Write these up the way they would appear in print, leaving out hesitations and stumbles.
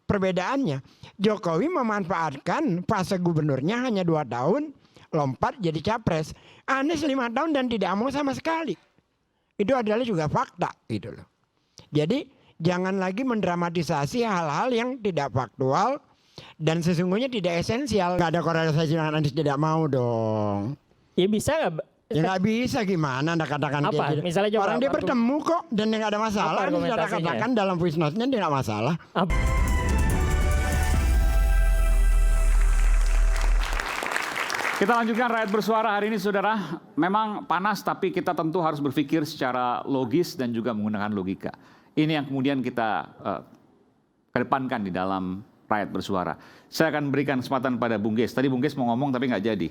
Perbedaannya, Jokowi memanfaatkan fase gubernurnya hanya 2 tahun, lompat jadi capres. Anies 5 tahun dan tidak mau sama sekali. Itu adalah juga fakta gitu loh. Jadi jangan lagi mendramatisasi hal-hal yang tidak faktual dan sesungguhnya tidak esensial. Gak ada korelasi dengan Anies tidak mau dong. Ya bisa nggak? Ya nggak bisa, gimana Anda katakan Apa? kayak gitu. Misalnya coba, orang dia bertemu kok dan nggak ada masalah. Anda sudah argumentasinya? katakan dalam voice note-nya dia nggak masalah. Kita lanjutkan Rakyat Bersuara hari ini, saudara. Memang panas, tapi kita tentu harus berpikir secara logis dan juga menggunakan logika. Ini yang kemudian kita kedepankan di dalam Rakyat Bersuara. Saya akan berikan kesempatan pada Bung Ges. Tadi Bung Ges mau ngomong tapi nggak jadi.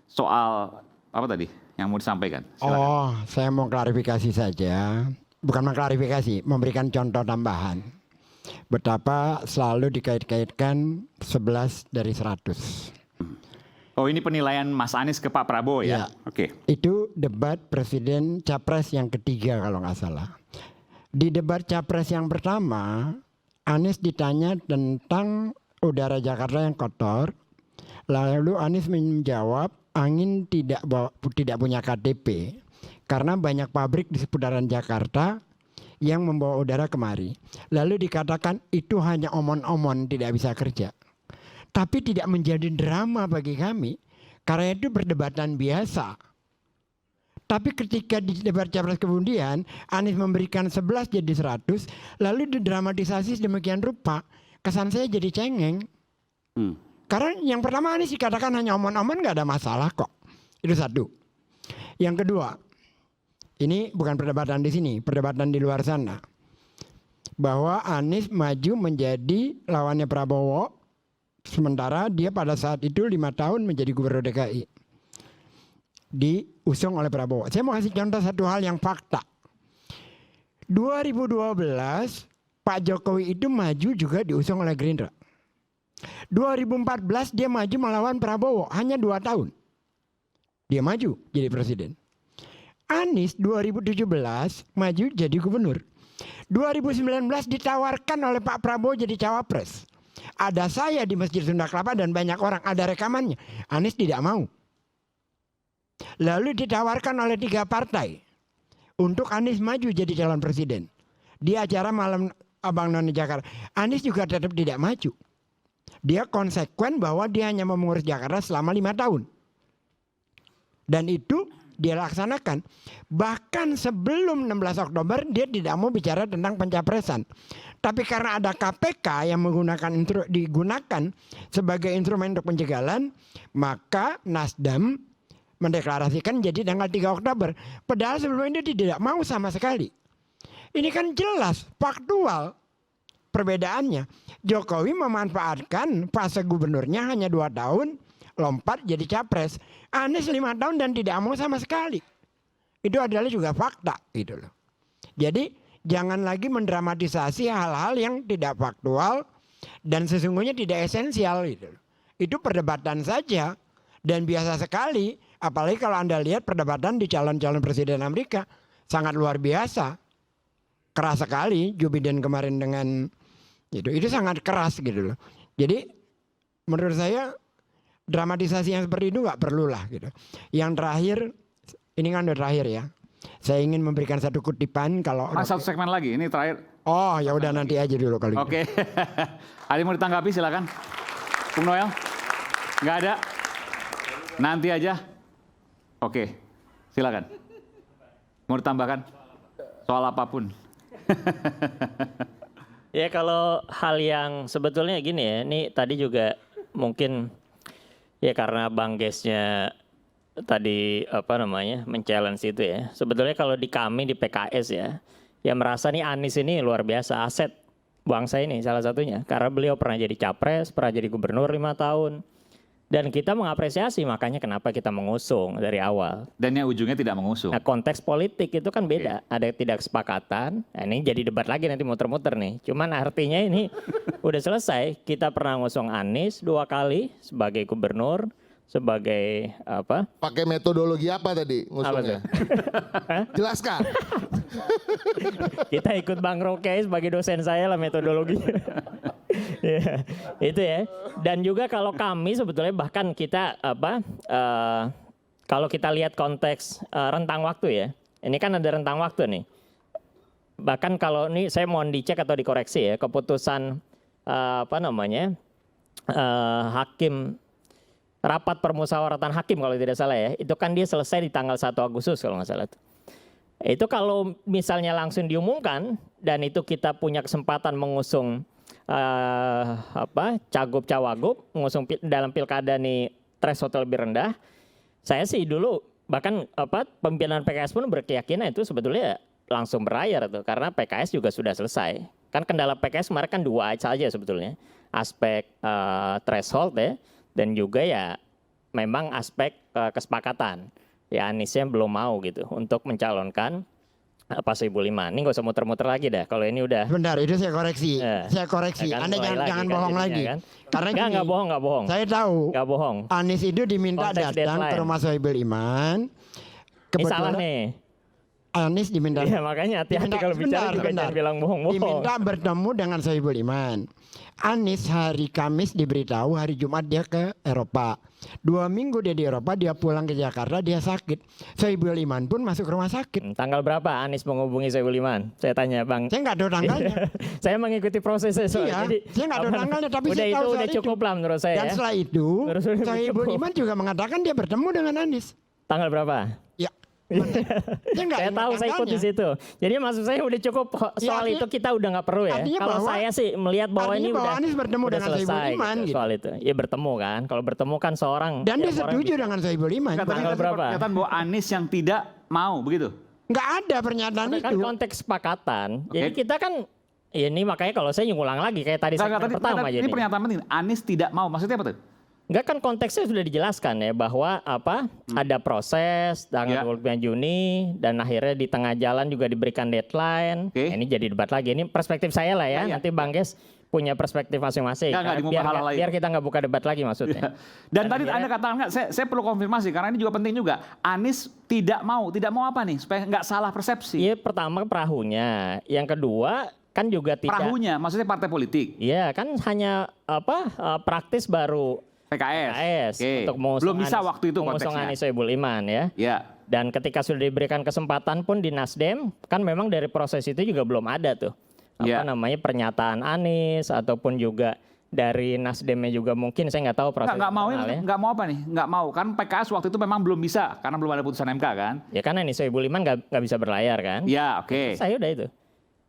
Soal apa tadi yang mau disampaikan? Silakan. Oh, saya mau klarifikasi saja. Bukan mengklarifikasi, memberikan contoh tambahan. Betapa selalu dikait-kaitkan 11 dari 100. Oh, ini penilaian Mas Anies ke Pak Prabowo ya? Ya. Oke. Itu debat presiden capres yang ketiga kalau nggak salah. Di debat capres yang pertama, Anies ditanya tentang udara Jakarta yang kotor. Lalu Anies menjawab, angin tidak punya KTP. Karena banyak pabrik di seputaran Jakarta yang membawa udara kemari. Lalu dikatakan itu hanya omon-omon, tidak bisa kerja. Tapi tidak menjadi drama bagi kami, karena itu perdebatan biasa. Tapi ketika di debat capres kemudian Anies memberikan 11 jadi 100, lalu didramatisasi sedemikian rupa, kesan saya jadi cengeng. Karena yang pertama Anies dikatakan hanya omon-omon, nggak ada masalah kok. Itu satu. Yang kedua, ini bukan perdebatan di sini, perdebatan di luar sana. Bahwa Anies maju menjadi lawannya Prabowo, sementara dia pada saat itu 5 tahun menjadi gubernur DKI. Diusung oleh Prabowo. Saya mau kasih contoh satu hal yang fakta. 2012 Pak Jokowi itu maju juga diusung oleh Gerindra. 2014 dia maju melawan Prabowo, hanya 2 tahun. Dia maju jadi presiden. Anies 2017 maju jadi gubernur. 2019 ditawarkan oleh Pak Prabowo jadi cawapres. Ada saya di Masjid Sunda Kelapa dan banyak orang, ada rekamannya. Anies tidak mau. Lalu ditawarkan oleh 3 partai untuk Anies maju jadi calon presiden. Di acara malam Abang None Jakarta, Anies juga tetap tidak maju. Dia konsekuen bahwa dia hanya mau mengurus Jakarta selama 5 tahun. Dan itu dia laksanakan. Bahkan sebelum 16 Oktober dia tidak mau bicara tentang pencapresan. Tapi karena ada KPK yang digunakan sebagai instrumen untuk penjagalan, maka Nasdem mendeklarasikan jadi tanggal 3 Oktober. Padahal sebelumnya dia tidak mau sama sekali. Ini kan jelas, faktual. Perbedaannya, Jokowi memanfaatkan fase gubernurnya hanya 2 tahun, lompat jadi capres. Anies 5 tahun dan tidak mau sama sekali. Itu adalah juga fakta gitu loh. Jadi jangan lagi mendramatisasi hal-hal yang tidak faktual dan sesungguhnya tidak esensial gitu loh. Itu perdebatan saja dan biasa sekali, apalagi kalau Anda lihat perdebatan di calon-calon presiden Amerika sangat luar biasa. Keras sekali Joe Biden kemarin dengan itu sangat keras gitu loh. Jadi menurut saya dramatisasi yang seperti itu nggak perlu lah gitu. Yang terakhir, ini kan udah terakhir ya. Saya ingin memberikan satu kutipan kalau Satu segmen lagi, ini terakhir. Oh ya udah nanti aja dulu kalau Oke. Ada yang mau ditanggapi silakan. Bung Noel? Nggak ada? Nanti aja? Oke, silakan. Mau ditambahkan? Soal apapun. Ya kalau hal yang sebetulnya gini ya, ini tadi juga mungkin ya karena Bang Gesnya tadi men-challenge itu ya. Sebetulnya kalau di kami di PKS ya merasa nih Anies ini luar biasa aset bangsa ini salah satunya. Karena beliau pernah jadi capres, pernah jadi gubernur 5 tahun. Dan kita mengapresiasi, makanya kenapa kita mengusung dari awal. Dan yang ujungnya tidak mengusung. Nah, konteks politik itu kan beda, ada tidak kesepakatan. Nah, ini jadi debat lagi nanti muter-muter nih. Cuman artinya ini udah selesai. Kita pernah ngusung Anies 2 kali sebagai gubernur, sebagai apa? Pakai metodologi apa tadi ngusungnya? Jelaskan. Kita ikut Bang Roke sebagai dosen saya lah metodologinya. Ya. Itu ya. Dan juga kalau kami sebetulnya bahkan kita kalau kita lihat konteks rentang waktu ya. Ini kan ada rentang waktu nih. Bahkan kalau ini saya mohon dicek atau dikoreksi ya, keputusan hakim, rapat permusyawaratan hakim kalau tidak salah ya, itu kan dia selesai di tanggal 1 Agustus kalau nggak salah. Itu kalau misalnya langsung diumumkan dan itu kita punya kesempatan mengusung cagup cawagup, mengusung dalam pilkada nih threshold lebih rendah, saya sih dulu bahkan pimpinan PKS pun berkeyakinan itu sebetulnya langsung berlayar tuh, karena PKS juga sudah selesai. Kan kendala PKS kemarin kan 2 saja sebetulnya, aspek threshold ya, dan juga ya memang aspek kesepakatan. Ya Anisnya belum mau gitu untuk mencalonkan Pak Sohibul Iman. Ini nggak usah muter-muter lagi dah. Kalau ini udah. Sebentar, itu saya koreksi. Saya koreksi. Ya kan, Anda jangan kan bohong jadinya, lagi. Kan? Karena nggak bohong. Saya tahu. Nggak bohong. Anies itu diminta Konteks datang deadline. ke rumah Sohibul Iman. Ini salah nih. Anies diminta. Iya makanya hati-hati kalau bicara juga jangan bilang bohong-bohong. Diminta bertemu dengan Sohibul Iman. Anies hari Kamis diberitahu hari Jumat dia ke Eropa. 2 minggu dia di Eropa, dia pulang ke Jakarta, dia sakit. Sohibul Iman pun masuk rumah sakit. Tanggal berapa Anies menghubungi Sohibul Iman? Saya tanya Bang. Saya nggak tahu tanggalnya. Saya mengikuti prosesnya soalnya. Iya, Jadi, saya nggak tahu tanggalnya, tapi udah saya tahu itu soal udah cukup lah menurut saya. Dan Ya. setelah itu, Sohibul cukup. Iman juga mengatakan dia bertemu dengan Anies. Tanggal berapa? Ya, saya nggak Saya ingat tahu, saya ikut di tanggalnya. situ. Jadi maksud saya udah cukup soal artinya- itu kita udah nggak perlu ya. artinya Kalau bahwa- saya sih melihat bahwa artinya ini bahwa udah Anies bertemu udah dengan Sohibul selesai Iman, gitu, gitu. soal itu. Ya bertemu kan. Kalau bertemu kan seorang. Dan dia tiap orang setuju bisa. dengan Sohibul Iman. Tadi Tanggal ada berapa? pernyataan bahwa Anies yang tidak mau begitu. Nggak ada pernyataan Kan itu. konteks kesepakatan. Oke. Jadi kita kan ya ini makanya kalau saya ngulang lagi kayak tadi Enggak, segmen pertama ini jadi. pernyataan penting. Anies tidak mau. Maksudnya apa tuh? Enggak kan konteksnya sudah dijelaskan ya bahwa ada proses tanggal Ya. 25 Juni dan akhirnya di tengah jalan juga diberikan deadline. Oke. Nah, ini jadi debat lagi. Ini perspektif saya lah ya. Ya. Nanti Bang Ges punya perspektif masing-masing. Nggak, Karena di hal lain. biar kita nggak buka debat lagi maksudnya. Dan tadi akhirnya- Anda katakan nggak, saya perlu konfirmasi karena ini juga penting juga. Anies tidak mau apa nih supaya nggak salah persepsi. Iya pertama perahunya, yang kedua kan juga tidak. Perahunya, maksudnya partai politik, Iya kan hanya praktis baru PKS. Oke. untuk mengusung Belum bisa Anies- waktu itu mengusung konteksnya. Anies Sohibul Iman ya. Ya, Dan ketika sudah diberikan kesempatan pun di Nasdem, kan memang dari proses itu juga belum ada tuh. Ya. Pernyataan Anies ataupun juga dari Nasdemnya juga mungkin saya nggak tahu proses nggak mau internal ya. nggak mau apa nih? Nggak mau kan PKS waktu itu memang belum bisa karena belum ada putusan MK kan? Ya kan Anies Sohibul Iman nggak bisa berlayar kan? Ya, oke. Saya udah itu.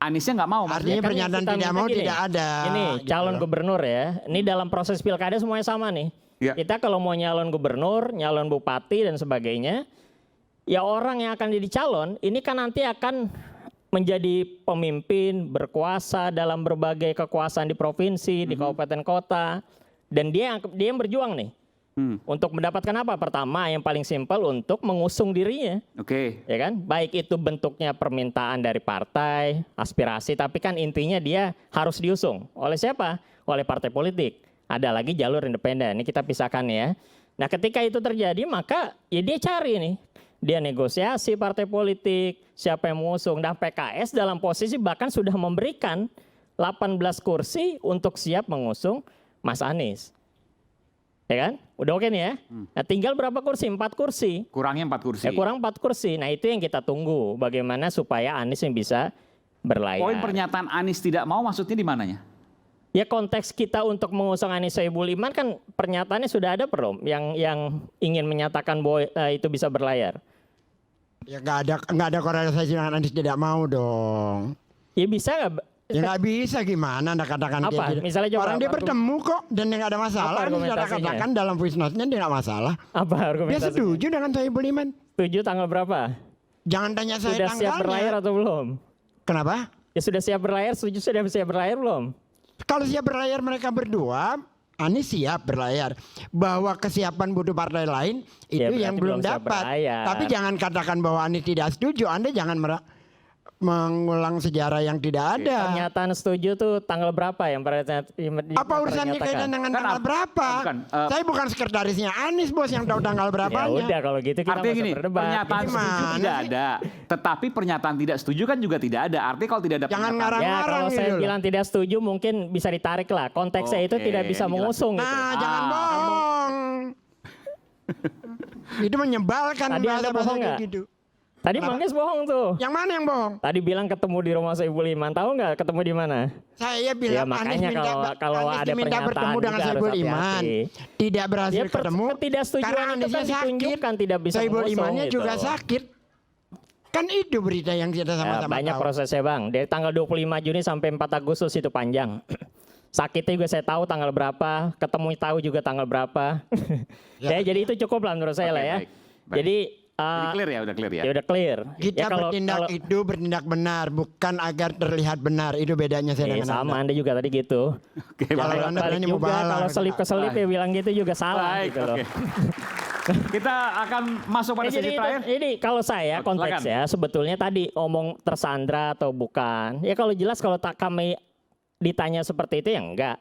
Aniesnya nggak mau. Artinya kan pernyataan kita tidak minta mau gini, tidak ada. Ini gitu calon loh. gubernur ya. Ini dalam proses pilkada semuanya sama nih. Ya. Kita kalau mau nyalon gubernur, nyalon bupati dan sebagainya, ya orang yang akan jadi calon ini kan nanti akan menjadi pemimpin, berkuasa dalam berbagai kekuasaan di provinsi, di kabupaten kota, dan dia yang berjuang nih. Untuk mendapatkan apa? Pertama, yang paling simpel untuk mengusung dirinya. Oke. Ya kan, baik itu bentuknya permintaan dari partai, aspirasi, tapi kan intinya dia harus diusung oleh siapa? Oleh partai politik. Ada lagi jalur independen. Ini kita pisahkan ya. Nah, ketika itu terjadi, maka ya dia cari nih, dia negosiasi partai politik, siapa yang mengusung. Dan PKS dalam posisi bahkan sudah memberikan 18 kursi untuk siap mengusung Mas Anies. Ya kan? Udah oke nih ya. Nah, tinggal berapa kursi? 4 kursi. Kurangnya 4 kursi. Ya kurang 4 kursi. Nah itu yang kita tunggu. Bagaimana supaya Anies yang bisa berlayar. Poin pernyataan Anies tidak mau maksudnya di mananya? Ya konteks kita untuk mengusung Anies Sohibul Iman kan pernyataannya sudah ada belum? Yang ingin menyatakan bahwa itu bisa berlayar. Ya nggak ada korelasi dengan Anies tidak mau dong. Ya bisa nggak? Ya nggak bisa gimana Anda katakan Apa? dia tidak. Misalnya coba Orang dia apa bertemu kok dan dia nggak ada masalah. Apa Anies sudah argumentasinya? katakan dalam voice note-nya dia nggak masalah. Apa Dia argumentasinya? setuju dengan Sohibul Iman. Setuju tanggal berapa? Jangan tanya saya Sudah siap berlayar tanggalnya. atau belum? Kenapa? Ya sudah siap berlayar, setuju sudah siap berlayar belum? Kalau siap berlayar mereka berdua, Anies siap berlayar. Bahwa kesiapan butuh partai lain itu Ya, berarti yang belum belum siap dapat. berlayar. Tapi jangan katakan bahwa Anies tidak setuju. Anda jangan mengulang sejarah yang tidak ada. Pernyataan setuju tuh tanggal berapa yang Apa urusannya kaitan dengan tanggal berapa? bukan, Saya bukan sekretarisnya Anies bos yang tahu tanggal Ya berapanya. udah kalau gitu kita Artinya nggak usah gini, berdebat. pernyataan setuju Gimana tidak sih? ada, tetapi pernyataan tidak setuju kan juga tidak ada. Artinya kalau tidak ada Jangan pernyataan, ngarang- Ya Orang-orang kalau saya gitu loh. bilang tidak setuju mungkin bisa ditarik lah. Konteksnya itu Oke, tidak bisa dijelaskan. mengusung gitu. Nah, jangan bohong. Itu menyebalkan Tadi Anda bahasa-bahasa bohong kayak nggak? gitu. Tadi Kenapa? Mangges bohong tuh. Yang mana yang bohong? Tadi bilang ketemu di rumah Soebul Iman. Tahu nggak ketemu di mana? Saya Ya, bilang makanya kalau Anies ada diminta pernyataan bertemu dengan juga harus Soebul Iman. hati-hati. Tidak berhasil Ya, ketemu ketidaksetujuan karena itu Aniesnya kan sakit. ditunjukkan tidak bisa Soebul mengusung Imannya gitu. juga sakit. Kan itu berita yang kita Ya, sama-sama banyak tahu. prosesnya Bang. Dari tanggal 25 Juni sampai 4 Agustus itu panjang. Sakitnya juga saya tahu tanggal berapa, ketemu tahu juga tanggal berapa. Ya. Jadi itu cukup lah menurut saya Oke, lah ya. baik, baik. Jadi Jadi clear ya, udah clear ya. ya udah clear. Kita Ya, bertindak benar, bukan agar terlihat benar. Itu bedanya saya dengan sama Anda. Anda juga tadi gitu. Oke, Kalau baik. Anda Balik berani juga mubalah. kalau selip-keselip ya bilang gitu juga salah Baik, gitu loh. oke. Kita akan masuk pada Ya, sesi terakhir. jadi kalau saya Silakan. konteksnya sebetulnya tadi ngomong tersandra atau bukan. Ya kalau jelas kalau kami ditanya seperti itu ya enggak.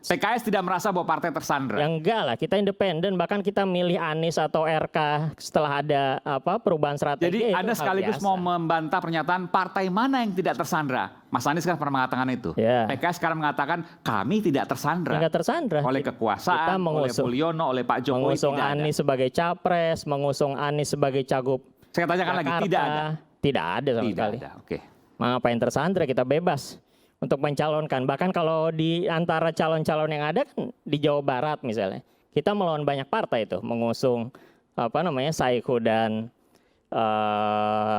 PKS tidak merasa bahwa partai tersandra. Ya enggak lah, kita independen, bahkan kita milih Anies atau RK setelah ada perubahan strategi. Jadi ya itu Anda hal sekaligus biasa. mau membantah pernyataan partai mana yang tidak tersandra. Mas Anies kan pernah mengatakan itu. Ya. PKS sekarang mengatakan kami tidak tersandra. Enggak tersandra. Oleh Kita kekuasaan, oleh mengusung- Mulyono, oleh Pak Jokowi mengusung tidak ada. Anies sebagai capres, mengusung Anies sebagai cagup Saya tanyakan lagi, Jakarta. tidak ada. Tidak ada sama Tidak sekali. ada, oke. Ngapain tersandra, kita bebas untuk mencalonkan. Bahkan kalau di antara calon-calon yang ada kan di Jawa Barat misalnya, kita melawan banyak partai itu mengusung Saiku dan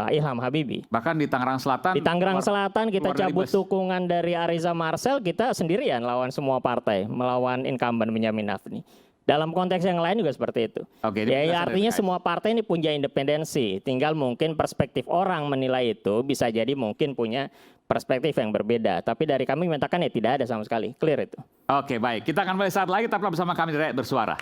Ilham Habibie. Bahkan di Tangerang Selatan. Di Tangerang Selatan kita keluar dari cabut bus. dukungan dari Ariza Marcel, kita sendirian lawan semua partai, melawan incumbent Benyamin Nafni. Dalam konteks yang lain juga seperti itu. Oke, ini Ya, penjelasan artinya dari semua partai ini punya independensi. Tinggal mungkin perspektif orang menilai itu bisa jadi mungkin punya perspektif yang berbeda. Tapi dari kami menyatakan ya tidak ada sama sekali. Clear itu. Oke, baik. Kita akan mulai saat lagi, tetaplah bersama kami di Rakyat Bersuara.